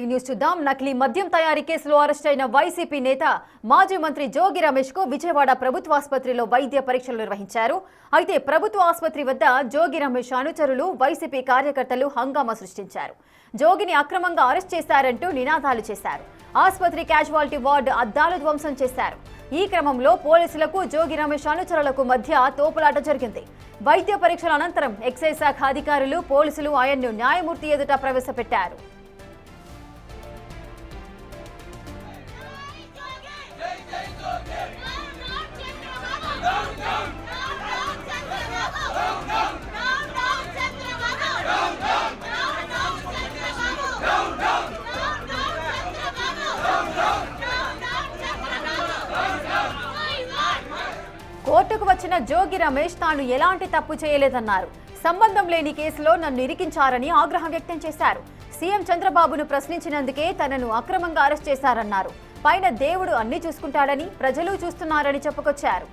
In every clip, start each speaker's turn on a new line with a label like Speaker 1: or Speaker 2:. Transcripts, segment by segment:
Speaker 1: Breaking news చూద్దాం. నకిలీ మద్యం తయారీ కేసులో అరెస్ట్ అయిన వైసీపీ నేత మాజీ మంత్రి జోగి రమేష్ కు విజయవాడ ప్రభుత్వ ఆసుపత్రిలో వైద్య పరీక్షలు నిర్వహించారు. అయితే ప్రభుత్వ ఆసుపత్రి వద్ద జోగి రమేష్ అనుచరులు వైసీపీ కార్యకర్తలు హంగామా సృష్టించారు. జోగిని అక్రమంగా అరెస్ట్ చేశారంటూ నినాదాలు చేశారు. ఆసుపత్రి క్యాజువాలిటీ వార్డు అద్దాలు ధ్వంసం చేశారు. ఈ క్రమంలో పోలీసులకు జోగి రమేష్ అనుచరులకు మధ్య తోపులాట జరిగింది. వైద్య పరీక్షల అనంతరం ఎక్సైజ్ శాఖ అధికారులు పోలీసులు ఆయన్ను న్యాయమూర్తి ఎదుట ప్రవేశపెట్టారు. కోర్టుకు వచ్చిన జోగి రమేష్ తాను ఎలాంటి తప్పు చేయలేదన్నారు. సంబంధం లేని కేసులో నన్ను ఇరికించారని ఆగ్రహం వ్యక్తం చేశారు. సీఎం చంద్రబాబును ప్రశ్నించినందుకే తనను అక్రమంగా అరెస్ట్ చేశారన్నారు. పైన దేవుడు అన్ని చూసుకుంటాడని ప్రజలు చూస్తున్నారని చెప్పుకొచ్చారు.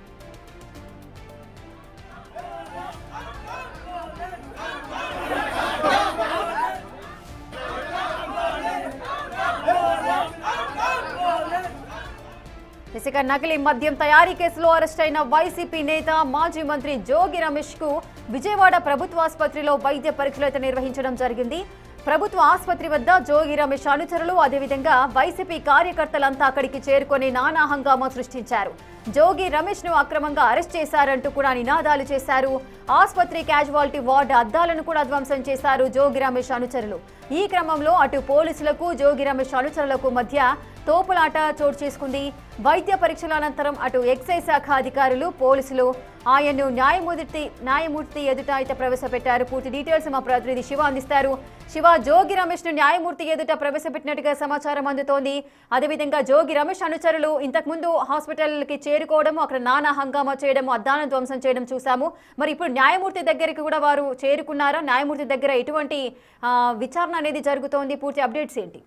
Speaker 1: ఇసుక నకిలీ మద్యం తయారీ కేసులో అరెస్ట్ అయిన వైసీపీ నేత మాజీ మంత్రి జోగి రమేష్ కు విజయవాడ ప్రభుత్వ ఆసుపత్రిలో వైద్య పరీక్షలు నిర్వహించడం జరిగింది. ప్రభుత్వ ఆసుపత్రి వద్ద జోగి రమేష్ అనుచరులు అదేవిధంగా వైసీపీ కార్యకర్తలంతా అక్కడికి చేరుకొని నానా హంగామా సృష్టించారు. జోగి రమేష్ ను అక్రమంగా అరెస్ట్ చేశారంటూ కూడా నినాదాలు చేశారు. ఆసుపత్రి క్యాజువాలిటీ వార్డు అద్దాలను కూడా ధ్వంసం చేశారు జోగి రమేష్ అనుచరులు. ఈ క్రమంలో అటు పోలీసులకు జోగి రమేష్ అనుచరులకు మధ్య తోపులాట చోటు చేసుకుంది. వైద్య పరీక్షల అనంతరం అటు ఎక్సైజ్ శాఖ అధికారులు పోలీసులు ఆయన్ను న్యాయమూర్తి ఎదుట అయితే ప్రవేశపెట్టారు. పూర్తి డీటెయిల్స్ మా ప్రతినిధి శివ అందిస్తారు. శివ, జోగి రమేష్ ను న్యాయమూర్తి ఎదుట ప్రవేశపెట్టినట్టుగా సమాచారం అందుతోంది. అదేవిధంగా జోగి రమేష్ అనుచరులు ఇంతకుముందు హాస్పిటల్ కి చేరుకోవడం, అక్కడ నానా హంగామా చేయడం, అద్దాలను ధ్వంసం చేయడం చూసాము. మరి ఇప్పుడు న్యాయమూర్తి దగ్గరికి కూడా వారు చేరుకున్నారా? న్యాయమూర్తి దగ్గర ఎటువంటి విచారణ అనేది జరుగుతోంది? పూర్తి అప్డేట్స్ ఏంటి?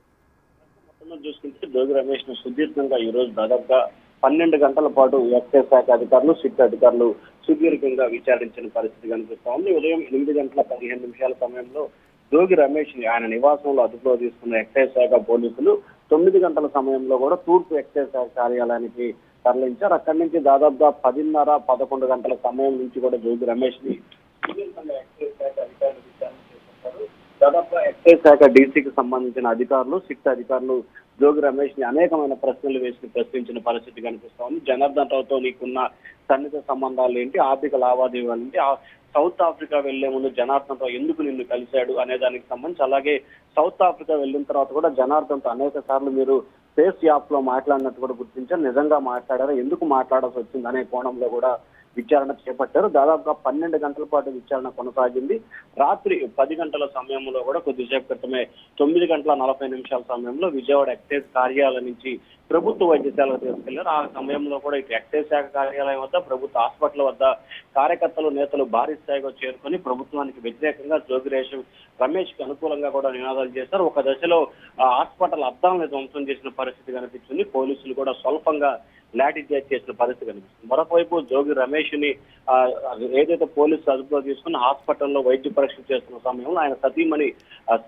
Speaker 2: చూసుకుంటే జోగి రమేష్ ను సుదీర్ఘంగా ఈ రోజు దాదాపుగా 12 గంటల పాటు ఎక్సైజ్ శాఖ అధికారులు, సిట్ అధికారులు సుదీర్ఘంగా విచారించిన పరిస్థితి కనిపిస్తా ఉంది. ఉదయం 8:15 సమయంలో జోగి రమేష్ ని ఆయన నివాసంలో అదుపులో తీసుకున్న ఎక్సైజ్ శాఖ పోలీసులు 9 గంటల సమయంలో కూడా తూర్పు ఎక్సైజ్ శాఖ కార్యాలయానికి తరలించారు. అక్కడి నుంచి దాదాపుగా 10:30, 11 గంటల సమయం నుంచి కూడా జోగి రమేష్ ని ఎక్సైజ్ శాఖ అధికారులు విచారణ చేపట్టారు. దాదాపుగా ఎక్సైజ్ శాఖ డీసీకి సంబంధించిన అధికారులు, సిట్ అధికారులు జోగి రమేష్ ని అనేకమైన ప్రశ్నలు వేసి ప్రశ్నించిన పరిస్థితి కనిపిస్తా ఉంది. జనార్దన్ రావుతో నీకున్న సన్నిహిత సంబంధాలు ఏంటి, ఆర్థిక లావాదేవీలు ఏంటి, సౌత్ ఆఫ్రికా వెళ్లే ముందు జనార్దన్ రావు ఎందుకు నిన్ను కలిశాడు అనే దానికి సంబంధించి, అలాగే సౌత్ ఆఫ్రికా వెళ్ళిన తర్వాత కూడా జనార్దన్ తో అనేక సార్లు మీరు ఫేస్ యాప్ లో మాట్లాడినట్టు కూడా గుర్తించారు. నిజంగా మాట్లాడారా, ఎందుకు మాట్లాడాల్సి వచ్చింది అనే కోణంలో కూడా విచారణ చేపట్టారు. దాదాపుగా 12 గంటల పాటు విచారణ కొనసాగింది. రాత్రి 10 గంటల సమయంలో కూడా కొద్దిసేపు క్రితమే 9:40 సమయంలో విజయవాడ ఎక్సైజ్ కార్యాలయం నుంచి ప్రభుత్వ వైద్యశాలకు తీసుకెళ్లారు. ఆ సమయంలో కూడా ఇటు ఎక్సైజ్ శాఖ కార్యాలయం వద్ద, ప్రభుత్వ హాస్పిటల్ వద్ద కార్యకర్తలు, నేతలు భారీ స్థాయిగా చేరుకొని ప్రభుత్వానికి వ్యతిరేకంగా జోగి రమేష్ కి అనుకూలంగా కూడా నినాదాలు చేశారు. ఒక దశలో హాస్పిటల్ అద్దాలను ధ్వంసం చేసిన పరిస్థితి కనిపించింది. పోలీసులు కూడా స్వల్పంగా లాఠీ చార్జ్ చేసిన పరిస్థితి కనిపిస్తుంది. మరొకవైపు జోగి రమేష్ ని ఏదైతే పోలీసులు అదుపులో తీసుకుని హాస్పిటల్లో వైద్య పరీక్షలు చేస్తున్న సమయంలో ఆయన సతీమణి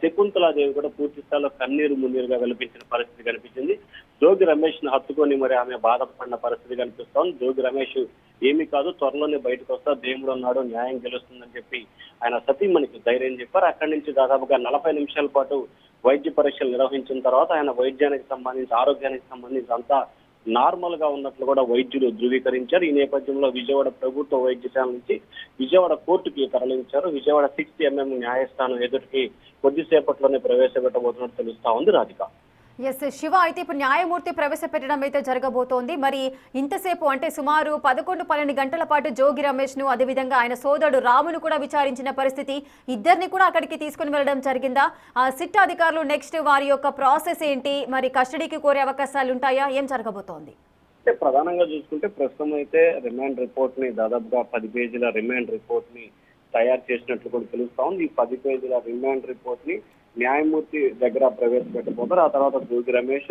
Speaker 2: శకుంతలాదేవి కూడా పూర్తి స్థాయిలో కన్నీరు మున్నీరుగా వెలిపించిన పరిస్థితి కనిపించింది. జోగి రమేష్ ని హత్తుకొని మరి ఆమె బాధపడిన పరిస్థితి కనిపిస్తోంది. జోగి రమేష్ ఏమీ కాదు, త్వరలోనే బయటకు వస్తా, దేవుడు ఉన్నాడు, న్యాయం గెలుస్తుందని చెప్పి ఆయన సతీమణికి ధైర్యం చెప్పారు. అక్కడి నుంచి దాదాపుగా 40 నిమిషాల పాటు వైద్య పరీక్షలు నిర్వహించిన తర్వాత ఆయన వైద్యానికి సంబంధించి, ఆరోగ్యానికి సంబంధించి అంతా నార్మల్ గా ఉన్నట్లు కూడా వైద్యులు ధృవీకరించారు. ఈ నేపథ్యంలో విజయవాడ ప్రభుత్వ వైద్యశాల నుంచి విజయవాడ కోర్టుకి తరలించారు. విజయవాడ 6th MM న్యాయస్థానం ఎదుటికి కొద్దిసేపట్లోనే ప్రవేశపెట్టబోతున్నట్టు తెలుస్తా ఉంది. రాధిక.
Speaker 1: ఎస్ శివ, అయితే ఇప్పుడు న్యాయమూర్తి ప్రవేశపెట్టడం అయితే జరగబోతోంది. మరి ఇంతసేపు అంటే సుమారు 11-12 గంటల పాటు జోగి రమేష్ ను అదేవిధంగా ఆయన సోదరుడు రామును కూడా విచారించిన పరిస్థితి, ఇద్దరిని కూడా అక్కడికి తీసుకుని వెళ్ళడం జరిగిందా? సిట్ అధికారులు నెక్స్ట్ వారి యొక్క ప్రాసెస్ ఏంటి, మరి కస్టడీకి కోరే అవకాశాలు ఉంటాయా, ఏం జరగబోతోంది?
Speaker 2: ప్రధానంగా చూసుకుంటే ప్రస్తుతం అయితే రిమాండ్ రిపోర్ట్ ని దాదాపుగా 10 పేజీల రిమాండ్ రిపోర్ట్ ని తయారు చేసినట్లు కూడా తెలుస్తా ఉంది. ఈ 10 పేజీల రిమాండ్ రిపోర్ట్ ని న్యాయమూర్తి దగ్గర ప్రవేశపెట్టబోతారు. ఆ తర్వాత జోగి రమేష్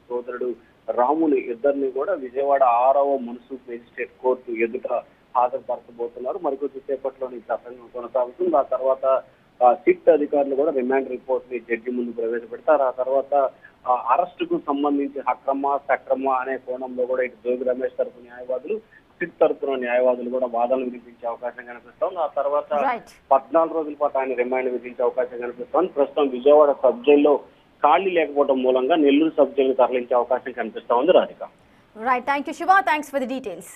Speaker 2: సోదరుడు రాముని ఇద్దరిని కూడా విజయవాడ 6వ మున్సిపల్ మేజిస్ట్రేట్ కోర్టు ఎదుట హాజరుపరచబోతున్నారు. మరికొద్ది సేపట్లోని ప్రసంగం కొనసాగుతుంది. ఆ తర్వాత సిట్ అధికారులు కూడా రిమాండ్ రిపోర్ట్ ని జడ్జి ముందు ప్రవేశపెడతారు. ఆ తర్వాత అరెస్టుకు సంబంధించి అక్రమ సక్రమ అనే కోణంలో కూడా ఇటు జోగి రమేష్ తరపు న్యాయవాదులు, సిట్ తరపున న్యాయవాదులు కూడా వాదనలు వినిపించే అవకాశం కనిపిస్తోంది. ఆ తర్వాత 14 రోజుల పాటు ఆయన రిమాండ్ విధించే అవకాశం కనిపిస్తోంది. ప్రస్తుతం విజయవాడ సబ్ జైల్లో ఖాళీ లేకపోవడం మూలంగా నెల్లూరు సబ్ జైలు తరలించే అవకాశం కనిపిస్తోంది. Radhika.
Speaker 1: Right, thank you Shiva, thanks for the details.